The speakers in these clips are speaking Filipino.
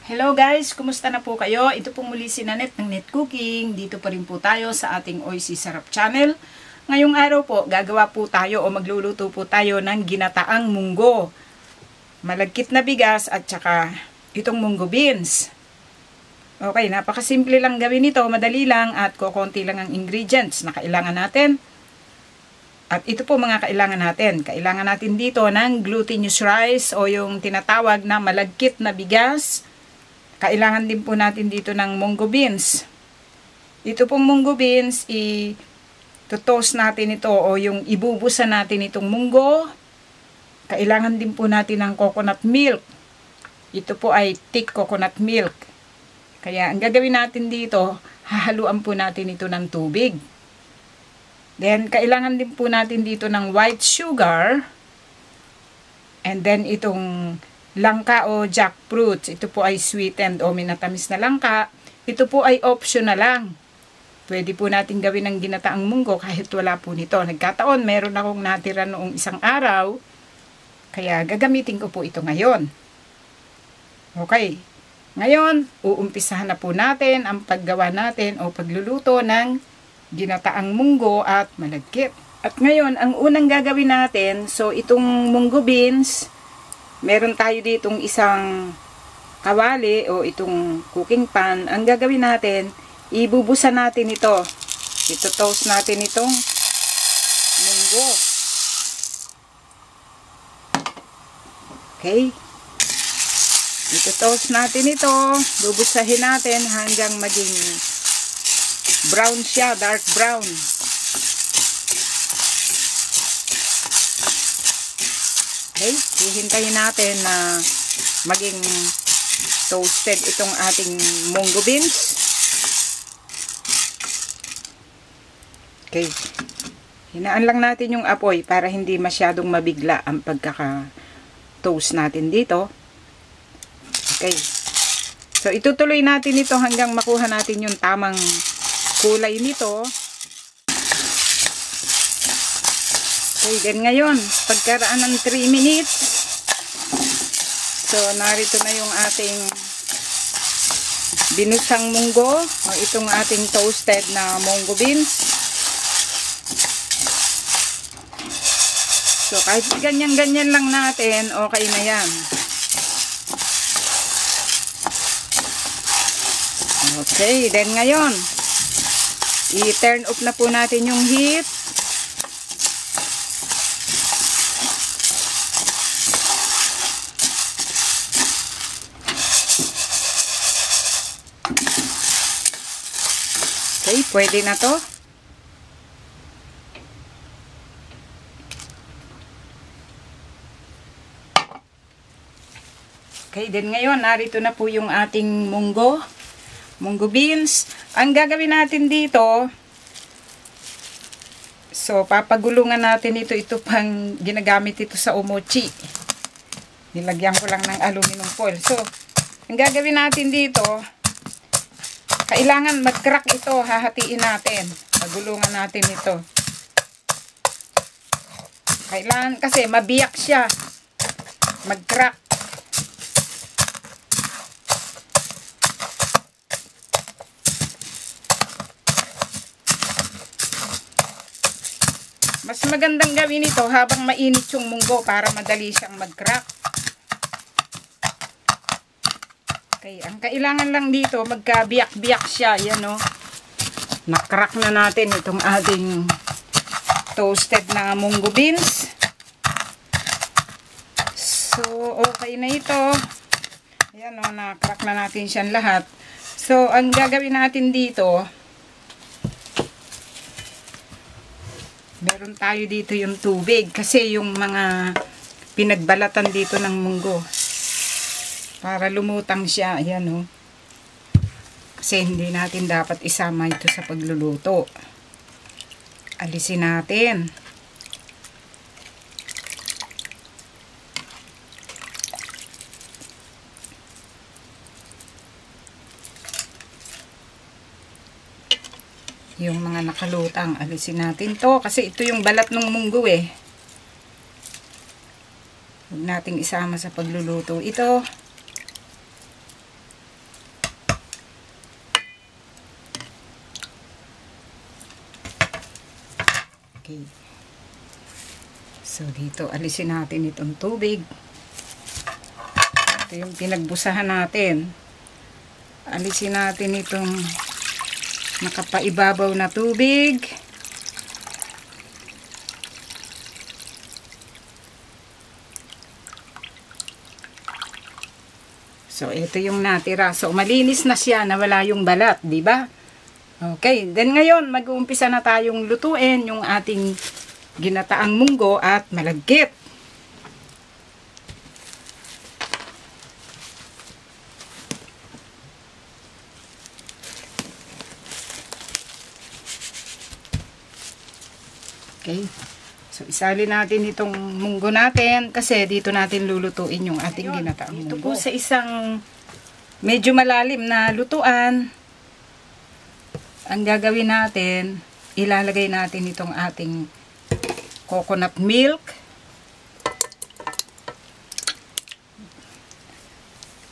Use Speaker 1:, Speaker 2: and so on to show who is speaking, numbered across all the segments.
Speaker 1: Hello guys, kumusta na po kayo? Ito pong muli si Nanette ng Net Cooking. Dito pa rin po tayo sa ating Oisy Sarap channel. Ngayong araw po, gagawa po tayo o magluluto po tayo ng ginataang munggo. Malagkit na bigas at saka itong munggo beans. Okay, napakasimple lang gawin ito, madali lang at kukonti lang ang ingredients na kailangan natin. At ito po mga kailangan natin. Kailangan natin dito ng glutinous rice o yung tinatawag na malagkit na bigas. Kailangan din po natin dito ng munggo beans. Ito pong munggo beans, i-toast natin ito o yung ibubusan natin itong munggo. Kailangan din po natin ng coconut milk. Ito po ay thick coconut milk. Kaya ang gagawin natin dito, hahaluan po natin ito ng tubig. Then, kailangan din po natin dito ng white sugar. And then, itong langka o jackfruit. Ito po ay sweetened o minatamis na langka. Ito po ay optional lang. Pwede po natin gawin ng ginataang munggo kahit wala po nito. Nagkataon, meron akong natira noong isang araw. Kaya gagamitin ko po ito ngayon. Okay. Ngayon, uumpisahan na po natin ang paggawa natin o pagluluto ng ginataang munggo at malagkit. At ngayon, ang unang gagawin natin, so itong munggo beans, meron tayo ditong isang kawali o itong cooking pan. Ang gagawin natin, ibubusan natin ito. Ito-toast natin itong munggo. Okay. Ito-toast natin ito. Bubusahin natin hanggang maging brown siya, dark brown. Okay, hihintayin natin na maging toasted itong ating munggo beans. Okay, hinaan lang natin yung apoy para hindi masyadong mabigla ang pagkaka-toast natin dito. Okay, so itutuloy natin ito hanggang makuha natin yung tamang kulay nito. Okay, then ngayon, pagkaraan ng 3 minutes, so narito na yung ating binusang munggo, o itong ating toasted na munggo beans. So kahit ganyan-ganyan lang natin, okay na yan. Okay, then ngayon, i-turn off na po natin yung heat. Okay, pwede na to. Okay, then ngayon, narito na po yung ating munggo beans. Ang gagawin natin dito, so papagulungan natin ito pang ginagamit ito sa umochi. Nilagyan ko lang ng aluminum foil. So, ang gagawin natin dito, kailangan mag-crack ito, hahatiin natin. Pagulungan natin ito. Kailangan kasi mabiyak siya. Mag-crack. Mas magandang gawin ito habang mainit yung munggo para madali siyang mag-crack. Okay, ang kailangan lang dito, magkabiyak-biyak siya. Yan o. Na-crack na natin itong ating toasted na munggo beans. So, okay na ito. Yan o, na-crack na natin siyang lahat. So, ang gagawin natin dito, meron tayo dito yung tubig kasi yung mga pinagbalatan dito ng munggo para lumutang siya. Ayan o. Kasi hindi natin dapat isama ito sa pagluluto. Alisin natin. Yung mga nakalutang, alisin natin to kasi ito yung balat ng munggo eh. Huwag nating isama sa pagluluto ito. Okay. So, dito, alisin natin itong tubig. Ito yung pinagbusahan natin. Alisin natin itong nakapaibabaw na tubig. So, ito yung natira. So, malinis na siya, nawala yung balat, di ba? Okay, then ngayon, mag-uumpisa na tayong lutuin yung ating ginataang munggo at malagkit. Okay. So, isalin natin itong munggo natin kasi dito natin lulutuin yung ating ginataang munggo. Ito po sa isang medyo malalim na lutuan, ang gagawin natin, ilalagay natin itong ating coconut milk.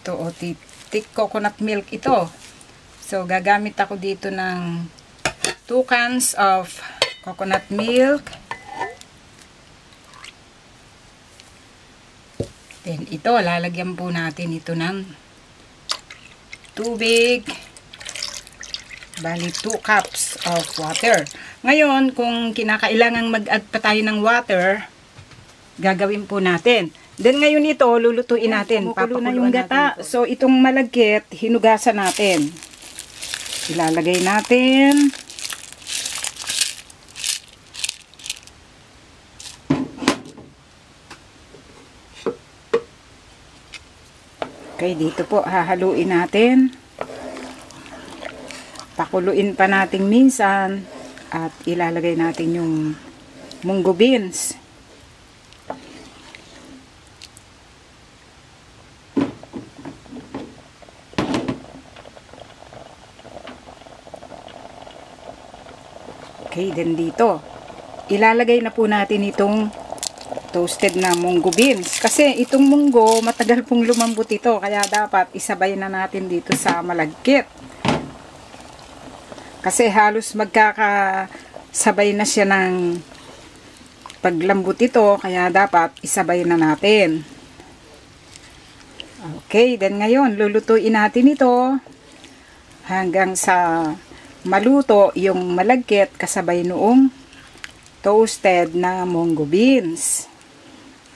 Speaker 1: Ito, o thick coconut milk ito. So, gagamit ako dito ng 2 cans of coconut milk. Then, ito, lalagyan po natin ito ng tubig. Bali, 2 cups of water. Ngayon, kung kinakailangang mag-add pa tayo ng water, gagawin po natin. Then, ngayon ito, lulutuin natin. Papakulo na yung gata. So, itong malagkit, hinugasan natin. Ilalagay natin. Okay, dito po, hahaluin natin. Pakuluin pa natin minsan. At ilalagay natin yung munggo beans. Okay, then dito. Ilalagay na po natin itong toasted na munggo beans. Kasi itong munggo, matagal pong lumambot ito. Kaya dapat isabay na natin dito sa malagkit. Kasi halos magkakasabay na siya ng paglambot ito. Kaya dapat isabay na natin. Okay, then ngayon, lulutuin natin ito hanggang sa maluto yung malagkit kasabay noong toasted na munggo beans.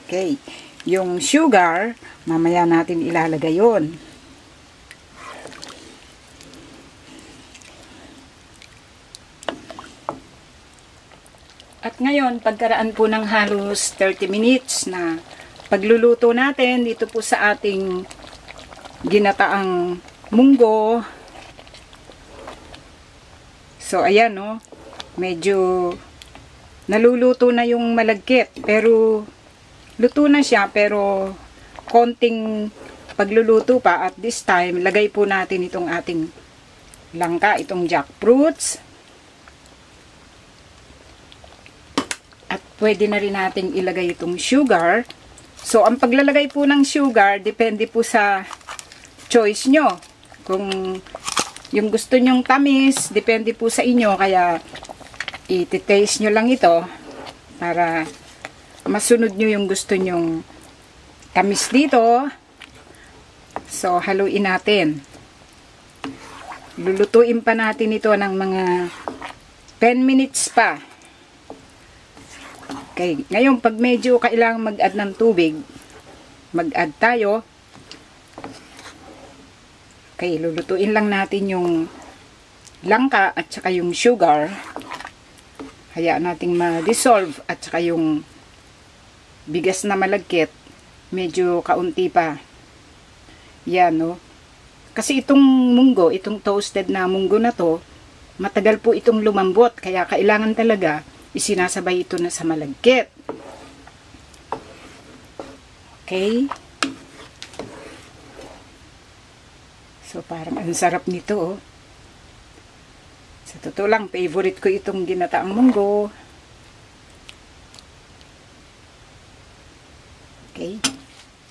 Speaker 1: Okay, yung sugar, mamaya natin ilalagay yun. At ngayon, pagkaraan po ng halos 30 minutes na pagluluto natin dito po sa ating ginataang munggo. So, ayan, no, medyo naluluto na yung malagkit. Pero, luto na siya, pero konting pagluluto pa. At this time, lagay po natin itong ating langka, itong jackfruits. At pwede na rin natin ilagay itong sugar. So, ang paglalagay po ng sugar, depende po sa choice nyo. Kung yung gusto nyong tamis, depende po sa inyo. Kaya, i-taste nyo lang ito para masunod nyo yung gusto nyong tamis dito. So, haluin natin. Lulutuin pa natin ito ng mga 10 minutes pa. Okay. Ngayon, pag medyo kailangan mag-add ng tubig, mag-add tayo. Okay, lulutuin lang natin yung langka at saka yung sugar. Hayaan nating ma-dissolve at saka yung bigas na malagkit, medyo kaunti pa. Yan, no? Kasi itong munggo, itong toasted na munggo na to, matagal po itong lumambot. Kaya kailangan talaga isinasabay ito na sa malagkit. Okay? So, parang ang sarap nito, oh. Sa totoo lang, favorite ko itong ginataang munggo. Okay?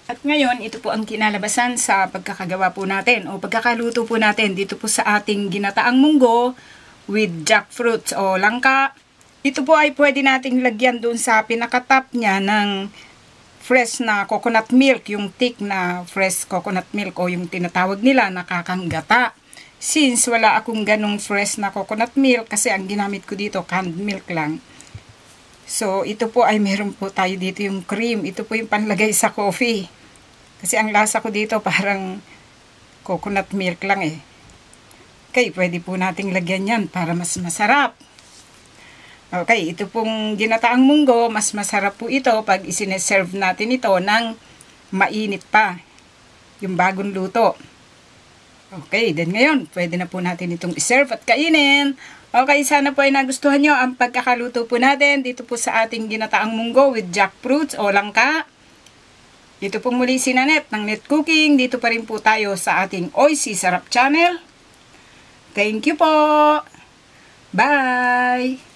Speaker 1: At ngayon, ito po ang kinalabasan sa pagkakagawa po natin o pagkakaluto po natin dito po sa ating ginataang munggo with jackfruit o langka, Ito po ay pwede nating lagyan doon sa pinakatap niya ng fresh na coconut milk, yung thick na fresh coconut milk o yung tinatawag nila na kakanggata. Since wala akong ganong fresh na coconut milk kasi ang ginamit ko dito canned milk lang. So ito po ay meron po tayo dito yung cream. Ito po yung panlagay sa coffee. Kasi ang lasa ko dito parang coconut milk lang eh. Okay, pwede po nating lagyan yan para mas masarap. Okay, ito pong ginataang munggo, mas masarap po ito pag isineserve natin ito ng mainit pa. Yung bagong luto. Okay, then ngayon, pwede na po natin itong iserve at kainin. Okay, sana po ay nagustuhan nyo ang pagkakaluto po natin dito po sa ating ginataang munggo with jackfruits o langka. Dito pong muli si Nanette ng Net Cooking. Dito pa rin po tayo sa ating Oisy Sarap Channel. Thank you po! Bye!